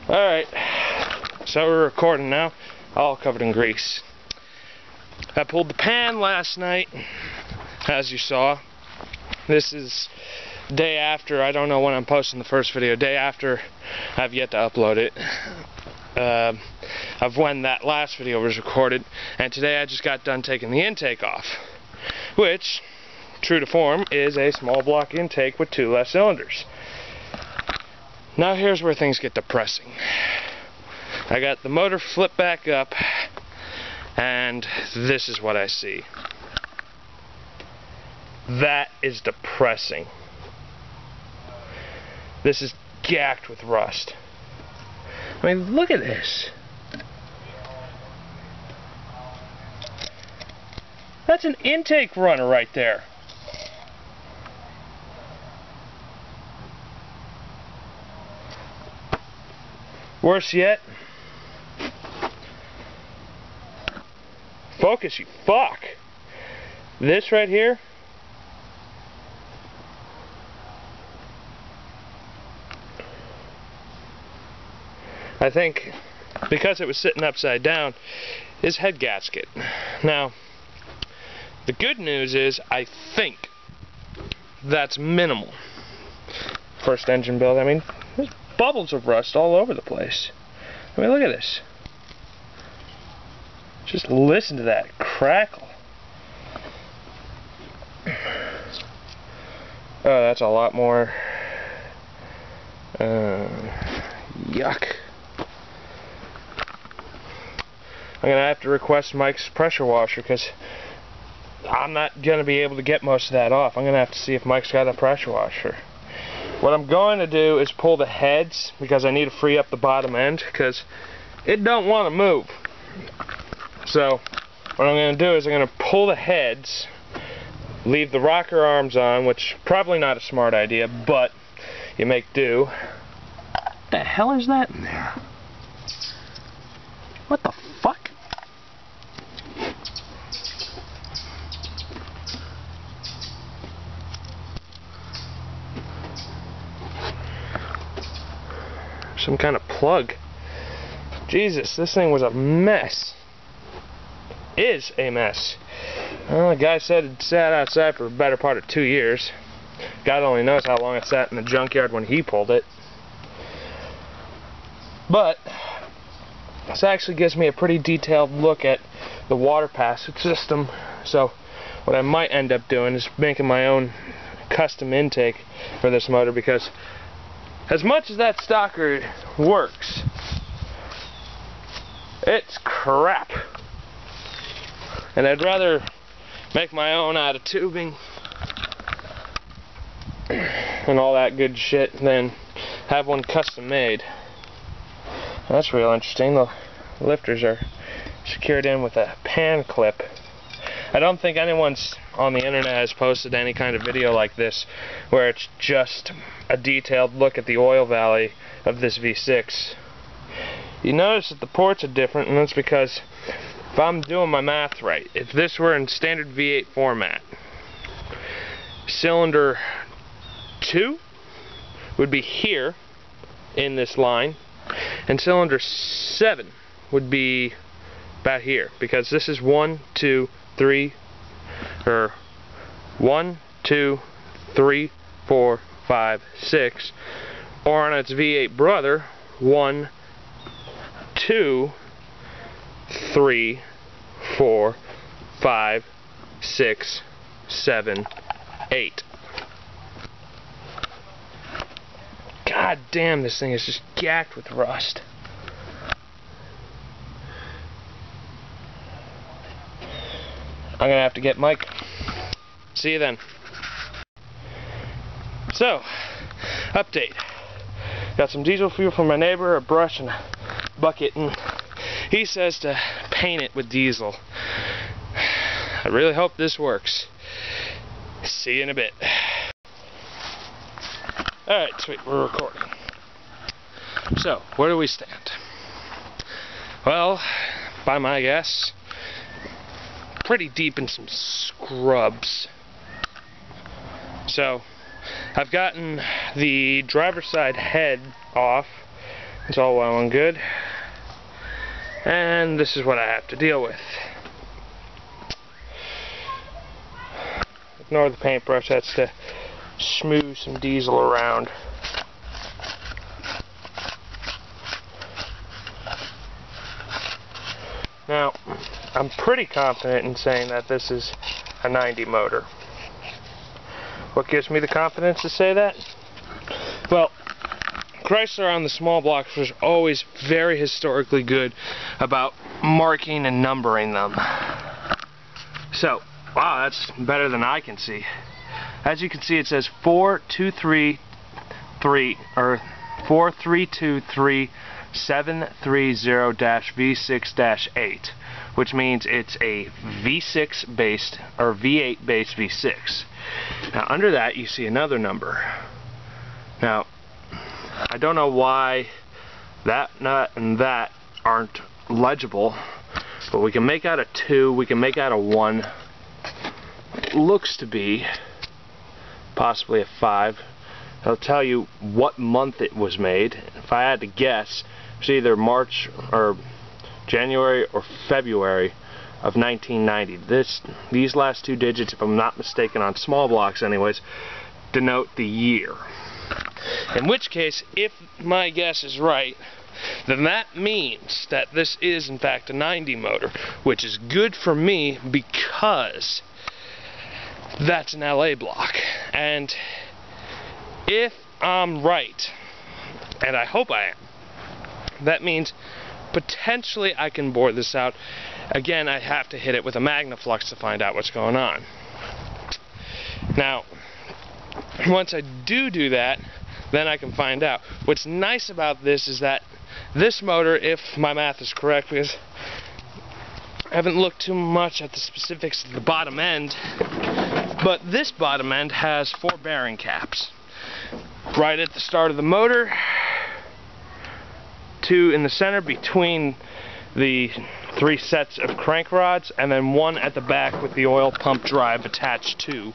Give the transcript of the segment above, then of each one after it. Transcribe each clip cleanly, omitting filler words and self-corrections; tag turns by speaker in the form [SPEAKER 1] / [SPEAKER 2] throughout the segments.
[SPEAKER 1] Alright, so we're recording now, all covered in grease. I pulled the pan last night, as you saw. This is day after, I don't know when I'm posting the first video, day after I've yet to upload it. Of when that last video was recorded, and today I just got done taking the intake off, which, true to form, is a small block intake with 2 less cylinders. Now here's where things get depressing. I got the motor flipped back up, and this is what I see. That is depressing. This is gacked with rust. I mean, look at this. That's an intake runner right there. Worse yet, focus, you fuck. This right here, I think, because it was sitting upside down, is head gasket. Now, the good news is, I think that's minimal. First engine build, I mean, there's bubbles of rust all over the place. I mean, look at this. Just listen to that crackle. Oh, that's a lot more. Yuck. I'm gonna have to request Mike's pressure washer because I'm not gonna be able to get most of that off. I'm gonna have to see if Mike's got a pressure washer. What I'm going to do is pull the heads because I need to free up the bottom end because it don't want to move. So what I'm going to do is I'm going to pull the heads, leave the rocker arms on, which probably not a smart idea, but you make do. What the hell is that in there? What the fuck? Some kind of plug. Jesus, this thing was a mess. Is a mess. Well, the guy said it sat outside for the better part of 2 years. God only knows how long it sat in the junkyard when he pulled it. But this actually gives me a pretty detailed look at the water passage system. So what I might end up doing is making my own custom intake for this motor, because as much as that stocker works, it's crap. And I'd rather make my own out of tubing and all that good shit than have one custom made. That's real interesting. The lifters are secured in with a pan clip. I don't think anyone's on the internet has posted any kind of video like this where it's just a detailed look at the oil valley of this V6. You notice that the ports are different, and that's because if I'm doing my math right, if this were in standard V8 format, cylinder 2 would be here in this line, and cylinder 7 would be about here, because this is 1, 2, 3, or 1, 2, 3, 4, 5, 6, or on its V8 brother, 1, 2, 3, 4, 5, 6, 7, 8. God damn, this thing is just gacked with rust. I'm gonna have to get Mike. See you then. So, update. Got some diesel fuel from my neighbor, a brush and a bucket, and he says to paint it with diesel. I really hope this works. See you in a bit. Alright, sweet, we're recording. So, where do we stand? Well, by my guess, pretty deep in some scrubs. So, I've gotten the driver's side head off, It's all well and good. And this is what I have to deal with. Ignore the paintbrush, that's to smooth some diesel around. Now, I'm pretty confident in saying that this is a 90 motor. What gives me the confidence to say that? Well, Chrysler on the small blocks was always very historically good about marking and numbering them. So, wow, that's better than I can see. As you can see, it says 4233 or 4323730-V6-8, which means it's a V6 based or V8 based V6. Now under that you see another number. Now I don't know why that nut and that aren't legible, but we can make out a 2, we can make out a 1. It looks to be possibly a 5. It'll tell you what month it was made. If I had to guess, it's either March or January or February of 1990. These last 2 digits, if I'm not mistaken, on small blocks anyways, denote the year. In which case, if my guess is right, then that means that this is in fact a 90 motor, which is good for me because that's an LA block. And if I'm right, and I hope I am, that means potentially I can bore this out. Again, I have to hit it with a Magnaflux to find out what's going on. Now, once I do that, then I can find out. What's nice about this is that this motor, if my math is correct, because I haven't looked too much at the specifics of the bottom end, but this bottom end has 4 bearing caps. Right at the start of the motor, 2 in the center between the 3 sets of crank rods, and then 1 at the back with the oil pump drive attached to.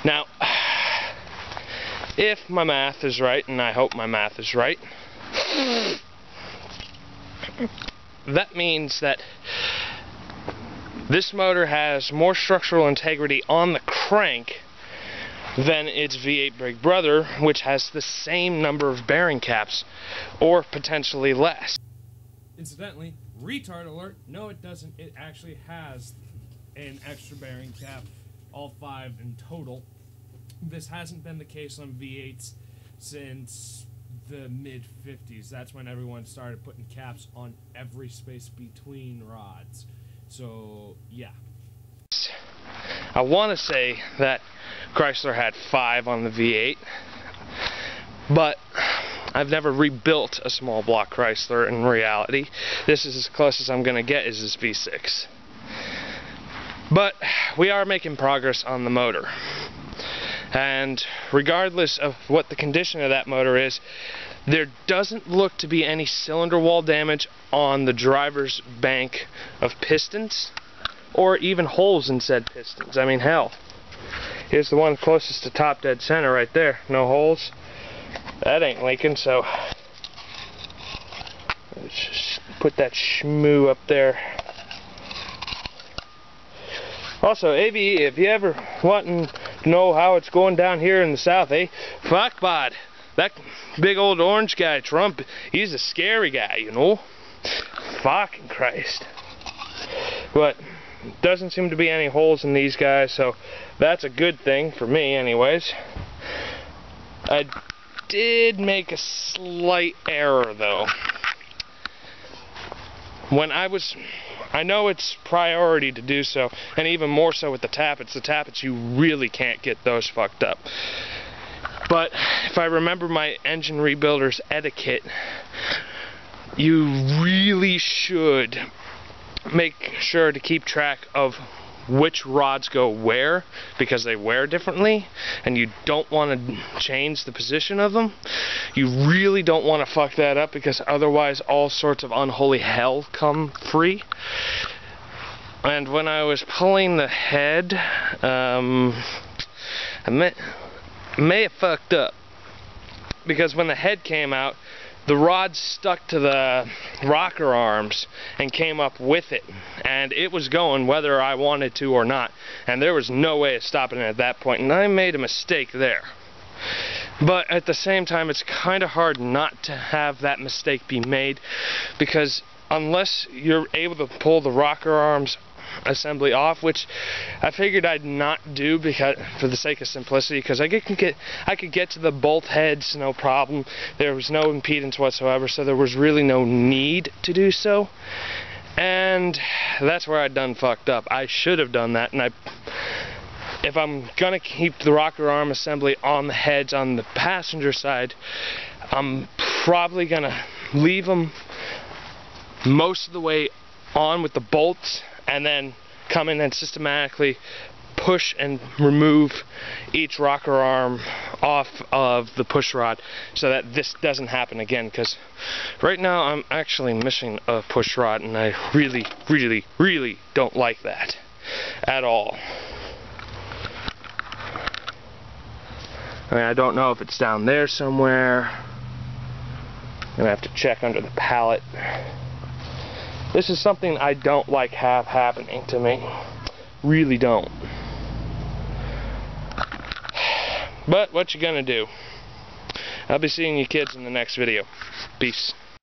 [SPEAKER 1] Now, if my math is right, and I hope my math is right, that means that this motor has more structural integrity on the crank than its V8 big brother, which has the same number of bearing caps, or potentially less.
[SPEAKER 2] Incidentally, retard alert, no it doesn't. It actually has an extra bearing cap, all 5 in total. This hasn't been the case on V8s since the mid-50s. That's when everyone started putting caps on every space between rods. So, yeah.
[SPEAKER 1] I want to say that Chrysler had 5 on the V8, but I've never rebuilt a small block Chrysler in reality. This is as close as I'm going to get is this V6. But we are making progress on the motor. And regardless of what the condition of that motor is, there doesn't look to be any cylinder wall damage on the driver's bank of pistons, or even holes in said pistons. I mean, hell, here's the one closest to top dead center right there. No holes. That ain't leaking, so let's just put that schmoo up there. Also, AV, if you ever wanting to know how it's going down here in the south, fuck bud, that big old orange guy, Trump, he's a scary guy, you know? Fucking Christ. But doesn't seem to be any holes in these guys, so that's a good thing for me anyways. I did make a slight error though. When I know it's priority to do so, and even more so with the tappets. The tappets, you really can't get those fucked up. But if I remember my engine rebuilder's etiquette, you really should make sure to keep track of which rods go where, because they wear differently, and you don't want to change the position of them. You really don't want to fuck that up, because otherwise all sorts of unholy hell come free. And when I was pulling the head, I may have fucked up, because when the head came out, the rod stuck to the rocker arms and came up with it, and it was going whether I wanted to or not, and there was no way of stopping it at that point, and I made a mistake there. But at the same time, it's kind of hard not to have that mistake be made, because unless you're able to pull the rocker arms assembly off, which I figured I'd not do because for the sake of simplicity, because I could get to the bolt heads no problem. There was no impedance whatsoever, so there was really no need to do so. And that's where I done fucked up. I should have done that, and if I'm gonna keep the rocker arm assembly on the heads on the passenger side, I'm probably gonna leave them most of the way on with the bolts, and then come in and systematically push and remove each rocker arm off of the push rod so that this doesn't happen again, because right now I'm actually missing a push rod, and I really, really, really don't like that at all. I mean, I don't know if it's down there somewhere. I'm gonna have to check under the pallet. This is something I don't like happening to me. Really don't. But what you gonna do? I'll be seeing you kids in the next video. Peace.